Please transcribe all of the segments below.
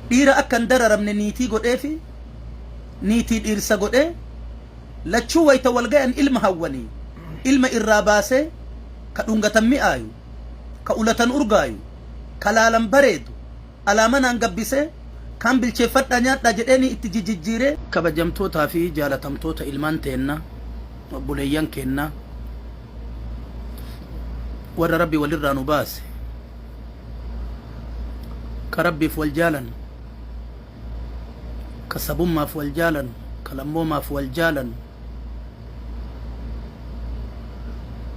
dhiira akka hin dararamne niitii godhee fi niitii dhiirsa godhee lachuu wayta walgayan ilma hawwanii ilma irraa baasee ka dhungatan mi'aayu ka ulatan urgaayu ka laalan bareedu alaamanaan gabbisee kan bilcheeffadha nyaadha jedheeni itti jijjiiree kabajamtootaa fi jaalatamtoota ilmaan teenna obboleeyyan keenna warra rabbi walirraa nu baase ka rabbiif wal jaalan ka sabummaaf wal jaalan ka lammoomaaf wal jaalan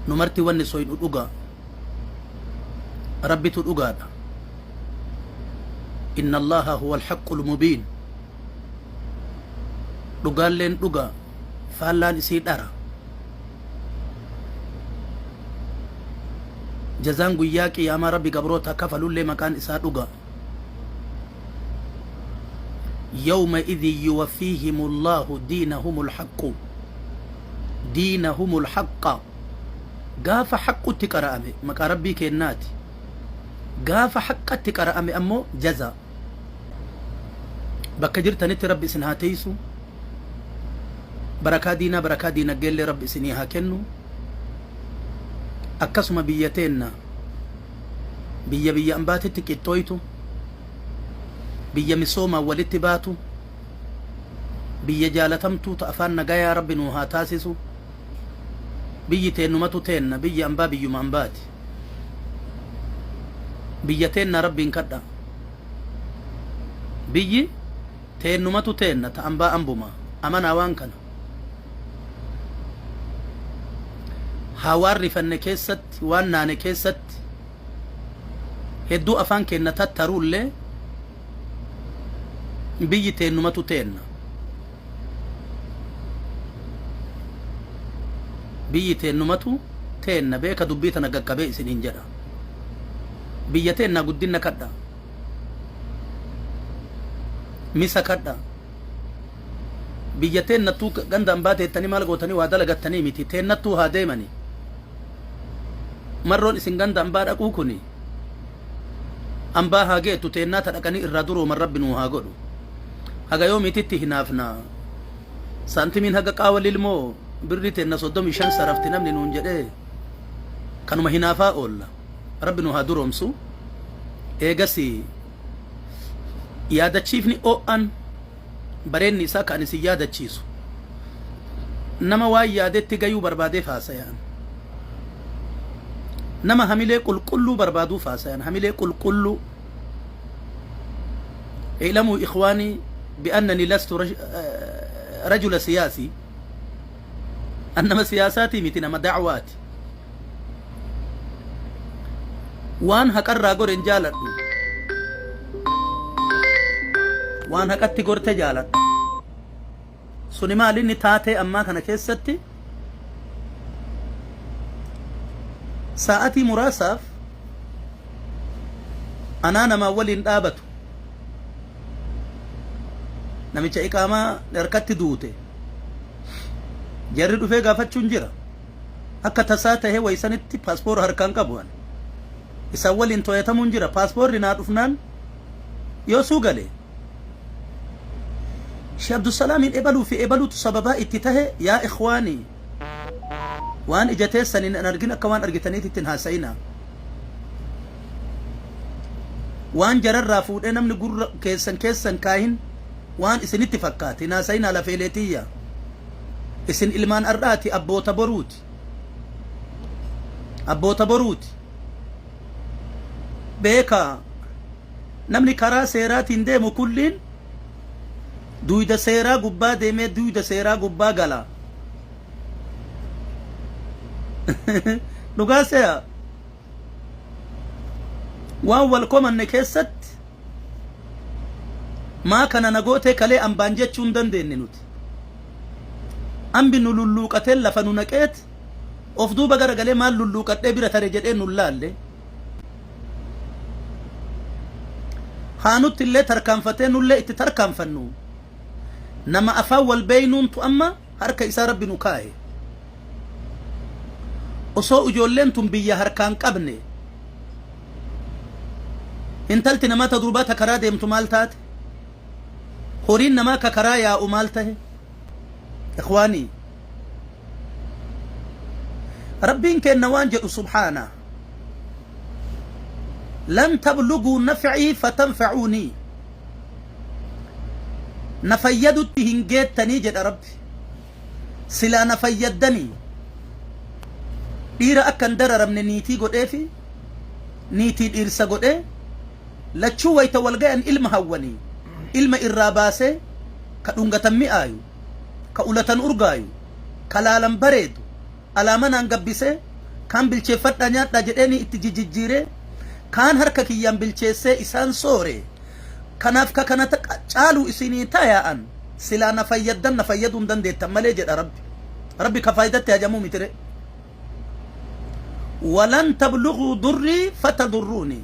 nu marti wanni soynu dhuga rabbitu dhugaadha إن الله هو الحق المبين dhugaan leen dhuga faallaan isii dhara jazaan guyyaa qiyaamaa rabbi gabroota kafalullee maqaan isaa dhuga يومئذ يوفيهم الله دينهم الحق قاف حق تقرأمي مقا ربي كيناتي قاف حق تقرأمي أمو جزا bakka jirtanitti rabbi isin haa teessu barakaa diina geelle rabbi isinii haa kennu akkasuma biyya teenna biyya ambaatitti qixxooytu biyya misoomaa walitti baatu biyya jaalatamtuu ta afaan nagayaa rabbi nuu haa taasisu biyyi teennumatu teenna biyya ambaa biyyuma ambaati biyya teenna rabbiin kadha biyyi teennumatu teenna ta ambaa ambuma amanaa waan kana haa waan rifanne keessatti waan naane keessatti hedduu afaan keenna tattaruullee biyyi teennumatu teenna biyyi teennumatu teenna beeka dubbii tana gaqqabee isiniin jedha biyya teenna guddinna kadha misa kadha biyya teennattuu ganda ambaateettanii maal gootanii waa dalagattanii miti teennattuu haa deemani marroon isin ganda ambaa dhaquu kuni ambaa haa geettu teennaata dhaqanii irraa durooman rabbi nuu haa godhu haga yoo mititti hinaafna saantimiin haga qaawa lilmoo birri teenna 35 sarafti namni nuun jedhee kanuma hinaafaa oolla rabbi nuu haa duroomsu eegasi yaadachiifni o'an bareenni isaa kan isin yaadachiisu nama waan yaadetti gayuu barbaadeef haasayan nama hamilee qulqulluu barbaaduuf haasayan hamilee qulqulluu اعلموا إخواني بأنني لست رجل سياسي أنما سياساتي متنما دعواتي وان هكر راغور انجالت وان هكتي غورتي جالت سنما لني تاتي أما كان كيستي ساعتي مراسف أنا نما ولين دابتو namicha iqaamaa dharkatti duute jarri dhufee gaafachuun jira akka tasaa tahee waysanitti paaspoora harkaan qabuan isa waliin to'atamuun jira paaspoorri naa dhufnaan yoo suu galee Sheikh Abdussalaamin ebaluu fi ebaluutu sababaa itti tahe yaa ikhwaanii waan ijateessaniin an argin akka waan argitaniitittiin haasa'inaa waan jararraa fuudhee namni gurra keessan kaahin waan isinitti fakkaate naasayna la feeleetiyya isin ilmaan ardaati abboota boruuti beeka namni karaa seeraatiin deemu kulliin duyda seeraa gubbaa deemee duyda seeraa gubbaa gala dhugaaseya waan wal komanne keessatti maa kana nagootee kalee ambaan jechuun dandeenye nuti ambi nu lulluuqatee lafa nu naqeet of duuba garagalee maal lulluuqadhee bira tare jedhee nu laalle haanutti illee tarkaanfatee nullee itti tarkaanfannu nama afaan wal beeynuuntu amma harka isaa rabbi nu kaa'e osoo ijoolleen tun biyya harkaan qabne intalti namata durbaa ta karaa deemtu maal taate هورين نما كرايا أمالته إخواني ربين كان نوانجد سبحانه لن تبلغوا نفعي فتنفعوني نفيدت هنجيت تنيجد ربي سلا نفيدني ديرا أكن درر من نيتي قد إيفي نيتي ديرسا قد إيه لتشو ويتولغان إلما هوني إلما إراباسي كدونغة مئايو كأولة أرغايو كلالا بريدو ألامنا نقبسي كان بالشيفت نيات نجديني اتجيجيري كان هركك يام بالشيسي إسان سوري كناف كانت قالوا إسيني تايا أن سلا نفيدن نفيدون دن دي تمالي جد ربي كفايدت يا جمو متري ولن تبلغوا ضري فتضروني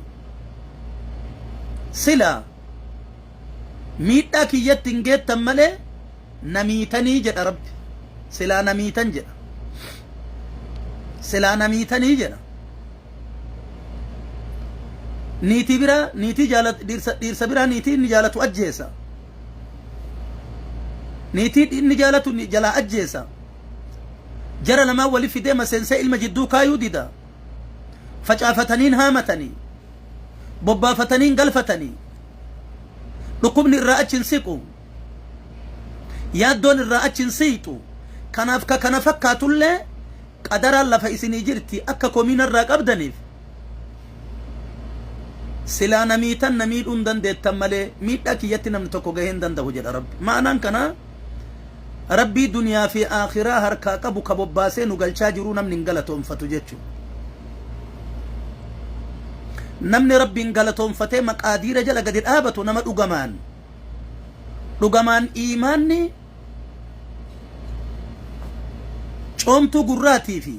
سلا ميتا كي يتنجيت تمالي نميتني جد ربي سلا نميتن جد سلا نميتني جد نيتي برا نيتي جالت ديرسا برا نيتي نجالت أجيسا نيتي نجالت نجالا أجيسا جرى لما ولي في ديما سنسي المجدو كايو ديدا فجافتنين هامتني ببافتنين قلفتني لقبني الرأتشن سيكو يادون الرأتشن سيتو كنافكا كنافكا تولي قدر الله فإسني جرتي أكا كومين الرأك أبدنيف سلا نميتن نميل اندن ديتن مالي ميتا كي يتنم تكو غهن دن ده جد رب معنى كنا ربي دنيا في آخرة هركا كبو كبو باسي نغلچا جرو نم ننغلتهم فتو جيچو نمني ربي نغلتهم فتي مقادير جل قدر آبتو نمت رغمان إيماني چومتو قراتي في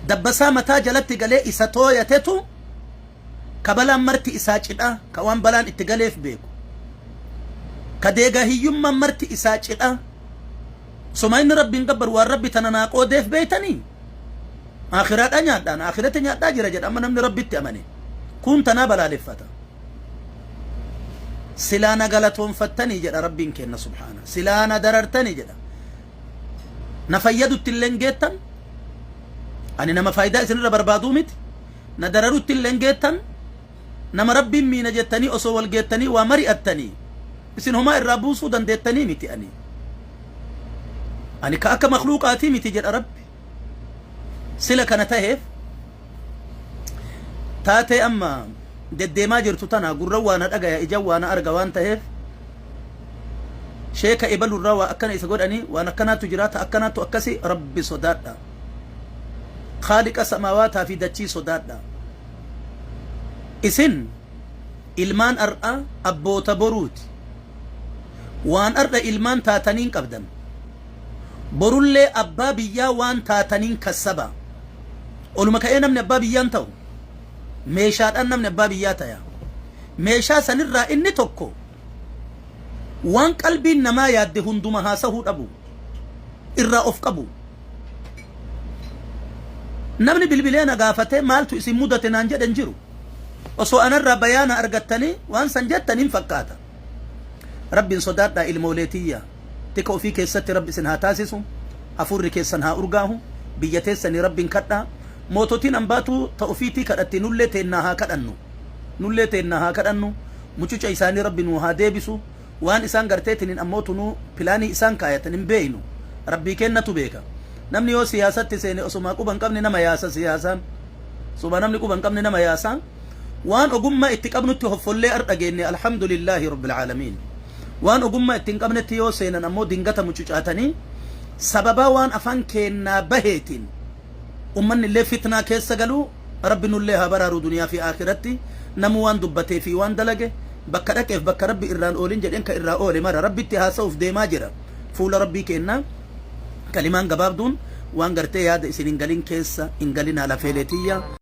دبسا متا جلت قلي إساتو يتتو كبلان مرتي إساجدا كوان بلان اتقاليف بيكو كديغا هيوما مرتي إساجدا سمين ربي نقبر والربي تنناقو ديف بيتني آخرات أنيادان آخرات أنيادان جرجد أما نمني ربي تأمني كنت نابلا لفتا سلانا غلطون فتني جدا ربي كينا سبحانه سلانا دررتني جدا نفيدو التلنجيتن أني نما فايدة سنرى بربادو مت ندررو التلنجيتن نما ربي مين جتني أصول جتني ومري أتني بس هما الرابوسو دن دتني متي أني كأك مخلوقاتي متي جد ربي سلا كانت هيف تاتي أما دد ما جرتو تنا قروا وانا أجا إجوا وانا أرجع وان تهيف شيء كإبل الروا أكنا يسقط أني وانا كنا تجرات أكنا تأكسي ربي صدادا خالق السماوات في دتشي صدادا إسن إلمان أرأى أبو تبروت وان أرأى إلمان تاتنين قبدا برولي أبا بيا وان تاتنين كسبا ولما كأينا من أبا بيان تو ميشات أنا من أبا بياتا يا ميشا سنرى إني توكو وان قلبي نما ياد هندوما هاسهود أبو إرى أفقبو نمني بالبلين أغافته مالتو اسم مدة نانجد انجرو وسو أنا الربيان أرغتني وان سنجدتني فكاتا رب صداتا الموليتية تكو في كيسة رب سنها تاسسو أفور كيسنها أرغاهو بيتيسني رب كتا موتوتين أنباتو تأفيتي كتاتي نلتينها كتنو مچوچ إساني رب نوها ديبسو وان إسان غرتيتنين أموتو نو پلاني إسان كايتنين بينو ربي كنتو بيكا namni yoo siyaasatti seene osuma quban qabne nama yaasa siyaasan suba namni quban qabne nama yaasa waan ogumma itti qabnutti hoffollee ardhageenne alhamdulillahi rabbil alamin waan ogumma itti qabnetti yoo seenan ammoo dingata mucucaatanii sababa waan afan keenna baheetin ummanni illee fitnaa keessa galu rabbi nullee haa baraaru duniyaa fi aakiratti namu waan dubbatee fi waan dalage bakka dhaqeef bakka rabbi irraan oolin jedhen ka irraa oole mara rabbitti haasa'uuf deemaa jira fuula rabbii keenna كلمان قبابدون وان قرتي هذا سنين قالين كيسا إن قالين على فيلتية